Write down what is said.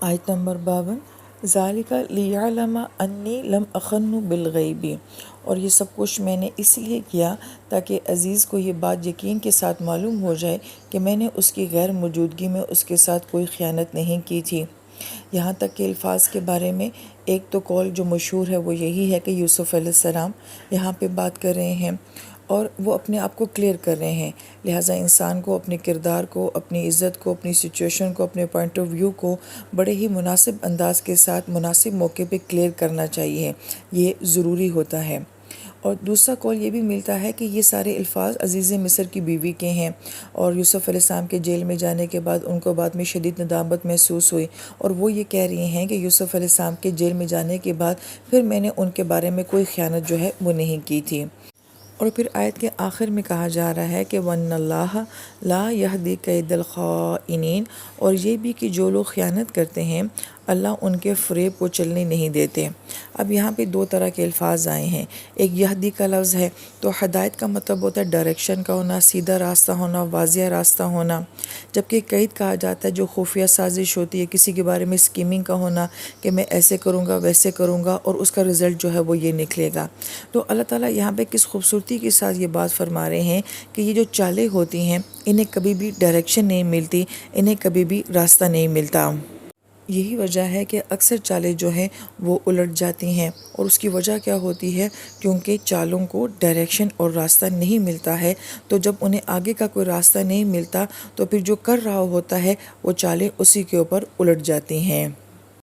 آیت نمبر 52 ذالک لیعلم انی لم اخن بالغیبی، اور یہ سب کچھ میں نے اس لیے کیا تاکہ عزیز کو یہ بات یقین کے ساتھ معلوم ہو جائے کہ میں نے اس کی غیر موجودگی میں اس کے ساتھ کوئی خیانت نہیں کی تھی۔ یہاں تک کہ الفاظ کے بارے میں ایک تو قول جو مشہور ہے وہ یہی ہے کہ یوسف علیہ السلام یہاں پہ بات کر رہے ہیں اور وہ اپنے آپ کو کلیئر کر رہے ہیں، لہٰذا انسان کو اپنے کردار کو، اپنی عزت کو، اپنی سچویشن کو، اپنے پوائنٹ آف ویو کو بڑے ہی مناسب انداز کے ساتھ مناسب موقع پہ کلیئر کرنا چاہیے، یہ ضروری ہوتا ہے۔ اور دوسرا قول یہ بھی ملتا ہے کہ یہ سارے الفاظ عزیز مصر کی بیوی کے ہیں، اور یوسف علیہ السلام کے جیل میں جانے کے بعد ان کو بعد میں شدید ندامت محسوس ہوئی، اور وہ یہ کہہ رہی ہیں کہ یوسف علیہ السلام کے جیل میں جانے کے بعد پھر میں نے ان کے بارے میں کوئی خیانت جو ہے وہ نہیں کی تھی۔ اور پھر آیت کے آخر میں کہا جا رہا ہے کہ وَإِنَّ اللَّهَ لَا يَهْدِي كَيْدَ الْخَائِنِينَ، اور یہ بھی کہ جو لوگ خیانت کرتے ہیں اللہ ان کے فریب کو چلنے نہیں دیتے۔ اب یہاں پہ دو طرح کے الفاظ آئے ہیں، ایک یہدی کا لفظ ہے تو ہدایت کا مطلب ہوتا ہے ڈائریکشن کا ہونا، سیدھا راستہ ہونا، واضح راستہ ہونا، جبکہ قید کہا جاتا ہے جو خفیہ سازش ہوتی ہے، کسی کے بارے میں اسکیمنگ کا ہونا کہ میں ایسے کروں گا ویسے کروں گا اور اس کا رزلٹ جو ہے وہ یہ نکلے گا۔ تو اللہ تعالیٰ یہاں پہ کس خوبصورتی کے ساتھ یہ بات فرما رہے ہیں کہ یہ جو چالیں ہوتی ہیں انہیں کبھی بھی ڈائریکشن نہیں ملتی، انہیں کبھی بھی راستہ نہیں ملتا۔ یہی وجہ ہے کہ اکثر چالیں جو ہیں وہ الٹ جاتی ہیں، اور اس کی وجہ کیا ہوتی ہے؟ کیونکہ چالوں کو ڈائریکشن اور راستہ نہیں ملتا ہے، تو جب انہیں آگے کا کوئی راستہ نہیں ملتا تو پھر جو کر رہا ہوتا ہے وہ چالیں اسی کے اوپر الٹ جاتی ہیں۔